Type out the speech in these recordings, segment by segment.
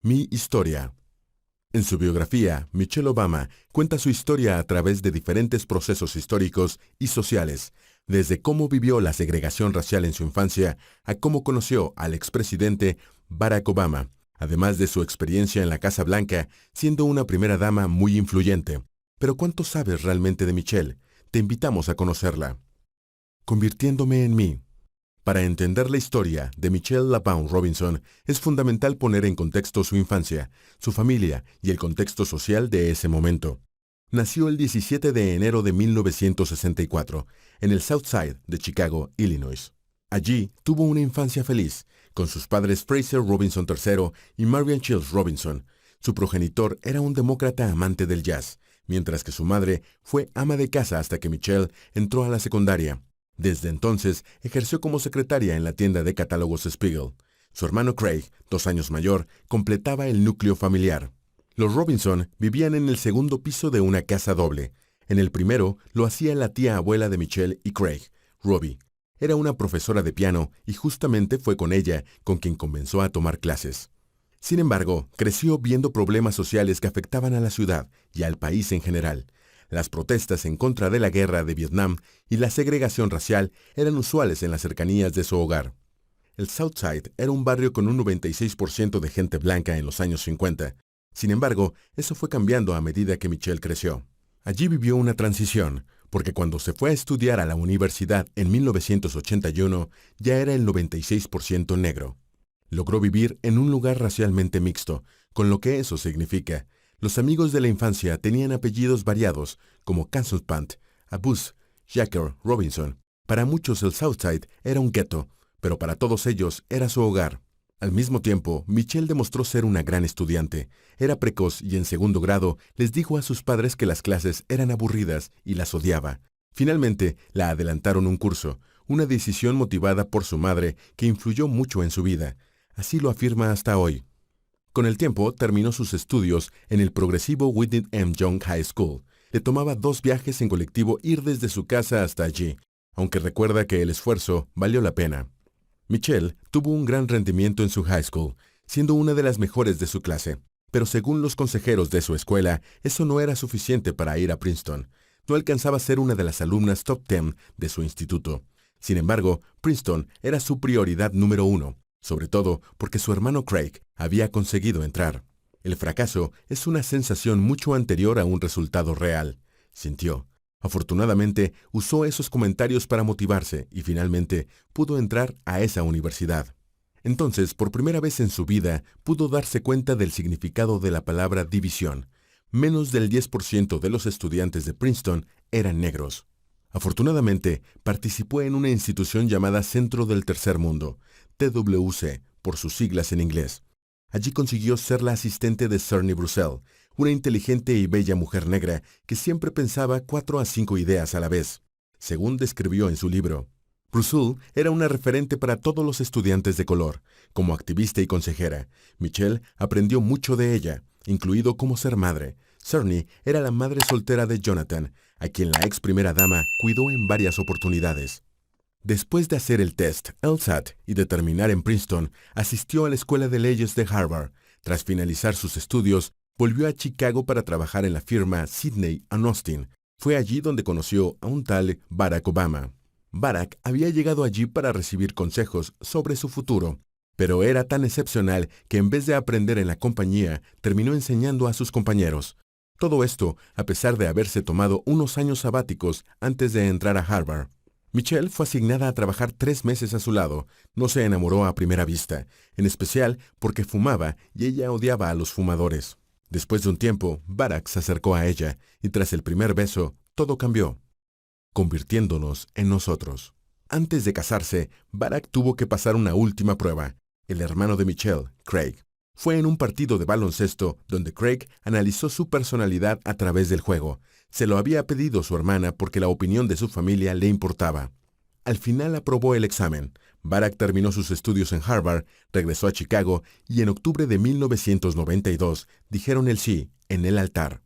Mi historia. En su biografía, Michelle Obama cuenta su historia a través de diferentes procesos históricos y sociales, desde cómo vivió la segregación racial en su infancia a cómo conoció al expresidente Barack Obama, además de su experiencia en la Casa Blanca siendo una primera dama muy influyente. Pero ¿cuánto sabes realmente de Michelle? Te invitamos a conocerla. Convirtiéndome en mí. Para entender la historia de Michelle LaBaum Robinson, es fundamental poner en contexto su infancia, su familia y el contexto social de ese momento. Nació el 17 de enero de 1964, en el South Side de Chicago, Illinois. Allí tuvo una infancia feliz, con sus padres Fraser Robinson III y Marian Childs Robinson. Su progenitor era un demócrata amante del jazz, mientras que su madre fue ama de casa hasta que Michelle entró a la secundaria. Desde entonces, ejerció como secretaria en la tienda de catálogos Spiegel. Su hermano Craig, 2 años mayor, completaba el núcleo familiar. Los Robinson vivían en el segundo piso de una casa doble. En el primero lo hacía la tía abuela de Michelle y Craig, Robbie. Era una profesora de piano y justamente fue con ella con quien comenzó a tomar clases. Sin embargo, creció viendo problemas sociales que afectaban a la ciudad y al país en general. Las protestas en contra de la guerra de Vietnam y la segregación racial eran usuales en las cercanías de su hogar. El Southside era un barrio con un 96% de gente blanca en los años 50. Sin embargo, eso fue cambiando a medida que Michelle creció. Allí vivió una transición, porque cuando se fue a estudiar a la universidad en 1981, ya era el 96% negro. Logró vivir en un lugar racialmente mixto, con lo que eso significa. Los amigos de la infancia tenían apellidos variados, como Cansuspant, Abus, Jacker, Robinson. Para muchos el Southside era un gueto, pero para todos ellos era su hogar. Al mismo tiempo, Michelle demostró ser una gran estudiante. Era precoz y en segundo grado les dijo a sus padres que las clases eran aburridas y las odiaba. Finalmente, la adelantaron un curso, una decisión motivada por su madre que influyó mucho en su vida. Así lo afirma hasta hoy. Con el tiempo, terminó sus estudios en el progresivo Whitney M. Young High School. Le tomaba 2 viajes en colectivo ir desde su casa hasta allí, aunque recuerda que el esfuerzo valió la pena. Michelle tuvo un gran rendimiento en su high school, siendo una de las mejores de su clase, pero según los consejeros de su escuela, eso no era suficiente para ir a Princeton. No alcanzaba a ser una de las alumnas top 10 de su instituto. Sin embargo, Princeton era su prioridad número 1. Sobre todo porque su hermano Craig había conseguido entrar. El fracaso es una sensación mucho anterior a un resultado real, sintió. Afortunadamente, usó esos comentarios para motivarse y finalmente pudo entrar a esa universidad. Entonces, por primera vez en su vida, pudo darse cuenta del significado de la palabra división. Menos del 10% de los estudiantes de Princeton eran negros. Afortunadamente, participó en una institución llamada Centro del Tercer Mundo, TWC, por sus siglas en inglés. Allí consiguió ser la asistente de Cerny Brussell, una inteligente y bella mujer negra que siempre pensaba 4 a 5 ideas a la vez, según describió en su libro. Brussell era una referente para todos los estudiantes de color. Como activista y consejera, Michelle aprendió mucho de ella, incluido cómo ser madre. Cerny era la madre soltera de Jonathan, a quien la ex primera dama cuidó en varias oportunidades. Después de hacer el test LSAT y de terminar en Princeton, asistió a la Escuela de Leyes de Harvard. Tras finalizar sus estudios, volvió a Chicago para trabajar en la firma Sidney & Austin. Fue allí donde conoció a un tal Barack Obama. Barack había llegado allí para recibir consejos sobre su futuro, pero era tan excepcional que en vez de aprender en la compañía, terminó enseñando a sus compañeros. Todo esto a pesar de haberse tomado unos años sabáticos antes de entrar a Harvard. Michelle fue asignada a trabajar 3 meses a su lado. No se enamoró a primera vista, en especial porque fumaba y ella odiaba a los fumadores. Después de un tiempo, Barack se acercó a ella y tras el primer beso, todo cambió, convirtiéndonos en nosotros. Antes de casarse, Barack tuvo que pasar una última prueba. El hermano de Michelle, Craig, fue en un partido de baloncesto donde Craig analizó su personalidad a través del juego. Se lo había pedido su hermana porque la opinión de su familia le importaba. Al final aprobó el examen. Barack terminó sus estudios en Harvard, regresó a Chicago y en octubre de 1992 dijeron el sí en el altar.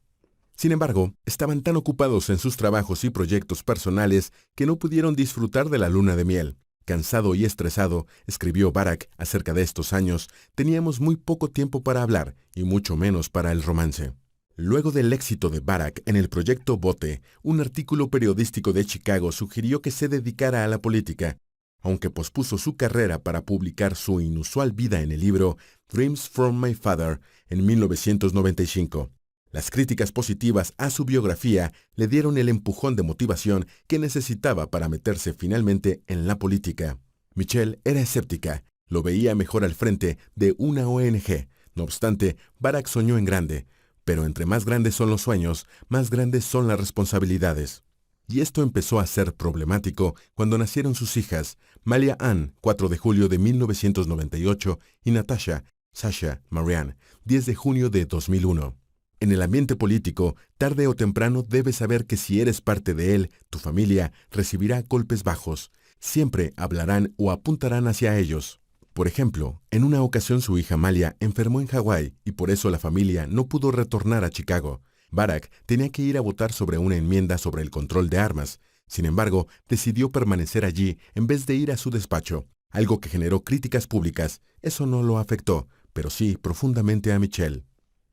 Sin embargo, estaban tan ocupados en sus trabajos y proyectos personales que no pudieron disfrutar de la luna de miel. Cansado y estresado, escribió Barack acerca de estos años, teníamos muy poco tiempo para hablar y mucho menos para el romance. Luego del éxito de Barack en el proyecto Bote, un artículo periodístico de Chicago sugirió que se dedicara a la política, aunque pospuso su carrera para publicar su inusual vida en el libro Dreams from My Father en 1995. Las críticas positivas a su biografía le dieron el empujón de motivación que necesitaba para meterse finalmente en la política. Michelle era escéptica, lo veía mejor al frente de una ONG. No obstante, Barack soñó en grande, pero entre más grandes son los sueños, más grandes son las responsabilidades. Y esto empezó a ser problemático cuando nacieron sus hijas, Malia Ann, 4 de julio de 1998, y Natasha, Sasha Marianne, 10 de junio de 2001. En el ambiente político, tarde o temprano debes saber que si eres parte de él, tu familia recibirá golpes bajos. Siempre hablarán o apuntarán hacia ellos. Por ejemplo, en una ocasión su hija Malia enfermó en Hawái y por eso la familia no pudo retornar a Chicago. Barack tenía que ir a votar sobre una enmienda sobre el control de armas. Sin embargo, decidió permanecer allí en vez de ir a su despacho, algo que generó críticas públicas. Eso no lo afectó, pero sí profundamente a Michelle.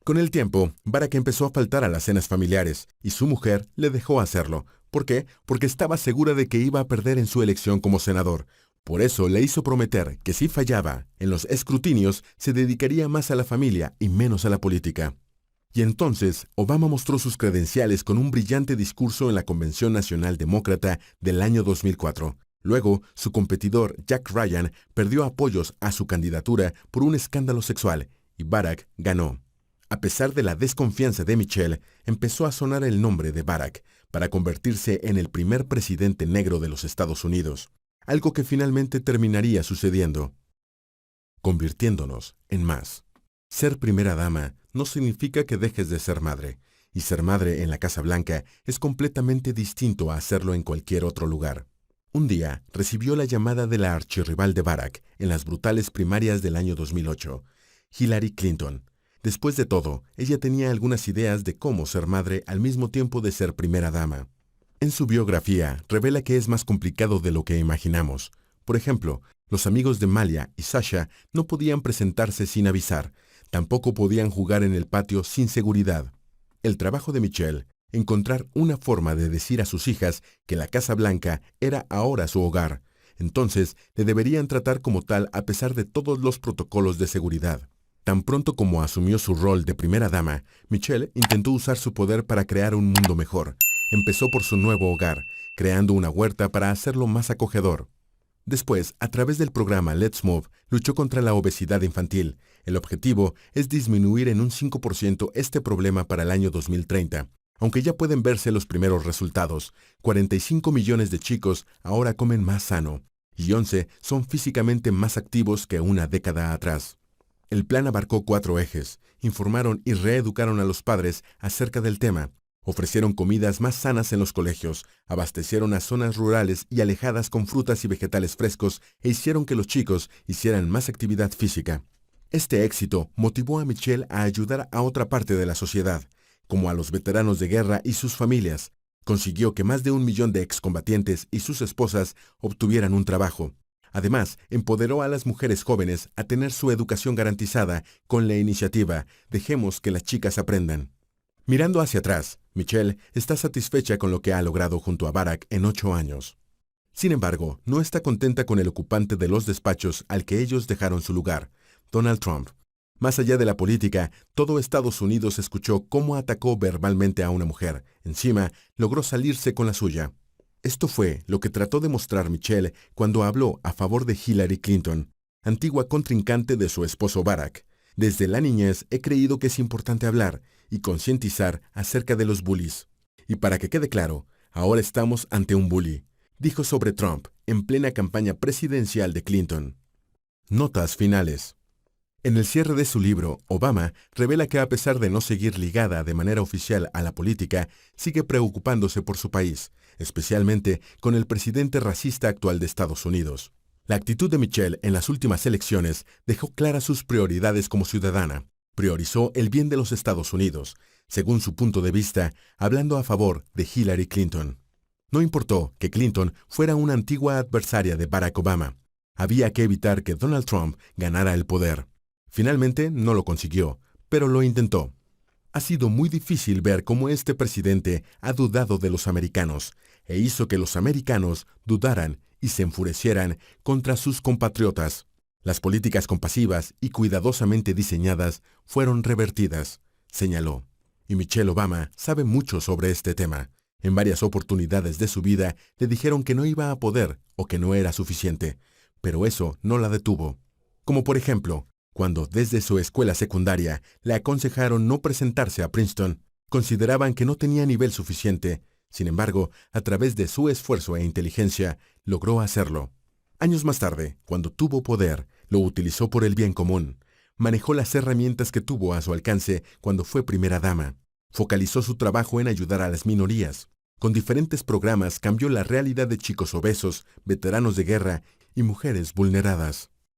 Con el tiempo, Barack empezó a faltar a las cenas familiares y su mujer le dejó hacerlo. ¿Por qué? Porque estaba segura de que iba a perder en su elección como senador. Por eso le hizo prometer que si fallaba en los escrutinios, se dedicaría más a la familia y menos a la política. Y entonces, Obama mostró sus credenciales con un brillante discurso en la Convención Nacional Demócrata del año 2004. Luego, su competidor, Jack Ryan, perdió apoyos a su candidatura por un escándalo sexual, y Barack ganó. A pesar de la desconfianza de Michelle, empezó a sonar el nombre de Barack para convertirse en el primer presidente negro de los Estados Unidos, algo que finalmente terminaría sucediendo, convirtiéndonos en más. Ser primera dama no significa que dejes de ser madre, y ser madre en la Casa Blanca es completamente distinto a hacerlo en cualquier otro lugar. Un día recibió la llamada de la archirrival de Barack en las brutales primarias del año 2008, Hillary Clinton. Después de todo, ella tenía algunas ideas de cómo ser madre al mismo tiempo de ser primera dama. En su biografía, revela que es más complicado de lo que imaginamos. Por ejemplo, los amigos de Malia y Sasha no podían presentarse sin avisar, tampoco podían jugar en el patio sin seguridad. El trabajo de Michelle, encontrar una forma de decir a sus hijas que la Casa Blanca era ahora su hogar, entonces le deberían tratar como tal a pesar de todos los protocolos de seguridad. Tan pronto como asumió su rol de primera dama, Michelle intentó usar su poder para crear un mundo mejor. Empezó por su nuevo hogar, creando una huerta para hacerlo más acogedor. Después, a través del programa Let's Move, luchó contra la obesidad infantil. El objetivo es disminuir en un 5% este problema para el año 2030. Aunque ya pueden verse los primeros resultados, 45 millones de chicos ahora comen más sano, y 11 son físicamente más activos que una década atrás. El plan abarcó 4 ejes. Informaron y reeducaron a los padres acerca del tema. Ofrecieron comidas más sanas en los colegios, abastecieron a zonas rurales y alejadas con frutas y vegetales frescos e hicieron que los chicos hicieran más actividad física. Este éxito motivó a Michelle a ayudar a otra parte de la sociedad, como a los veteranos de guerra y sus familias. Consiguió que más de 1 millón de excombatientes y sus esposas obtuvieran un trabajo. Además, empoderó a las mujeres jóvenes a tener su educación garantizada con la iniciativa Dejemos que las chicas aprendan. Mirando hacia atrás, Michelle está satisfecha con lo que ha logrado junto a Barack en 8 años. Sin embargo, no está contenta con el ocupante de los despachos al que ellos dejaron su lugar, Donald Trump. Más allá de la política, todo Estados Unidos escuchó cómo atacó verbalmente a una mujer. Encima, logró salirse con la suya. Esto fue lo que trató de mostrar Michelle cuando habló a favor de Hillary Clinton, antigua contrincante de su esposo Barack. Desde la niñez he creído que es importante hablar y concientizar acerca de los bullies. Y para que quede claro, ahora estamos ante un bully, dijo sobre Trump en plena campaña presidencial de Clinton. Notas finales. En el cierre de su libro, Obama revela que a pesar de no seguir ligada de manera oficial a la política, sigue preocupándose por su país, especialmente con el presidente racista actual de Estados Unidos. La actitud de Michelle en las últimas elecciones dejó claras sus prioridades como ciudadana. Priorizó el bien de los Estados Unidos, según su punto de vista, hablando a favor de Hillary Clinton. No importó que Clinton fuera una antigua adversaria de Barack Obama. Había que evitar que Donald Trump ganara el poder. Finalmente no lo consiguió, pero lo intentó. Ha sido muy difícil ver cómo este presidente ha dudado de los americanos e hizo que los americanos dudaran y se enfurecieran contra sus compatriotas. Las políticas compasivas y cuidadosamente diseñadas fueron revertidas, señaló. Y Michelle Obama sabe mucho sobre este tema. En varias oportunidades de su vida le dijeron que no iba a poder o que no era suficiente, pero eso no la detuvo. Como por ejemplo, cuando desde su escuela secundaria le aconsejaron no presentarse a Princeton, consideraban que no tenía nivel suficiente. Sin embargo, a través de su esfuerzo e inteligencia, logró hacerlo. Años más tarde, cuando tuvo poder, lo utilizó por el bien común. Manejó las herramientas que tuvo a su alcance cuando fue primera dama. Focalizó su trabajo en ayudar a las minorías. Con diferentes programas cambió la realidad de chicos obesos, veteranos de guerra y mujeres vulneradas.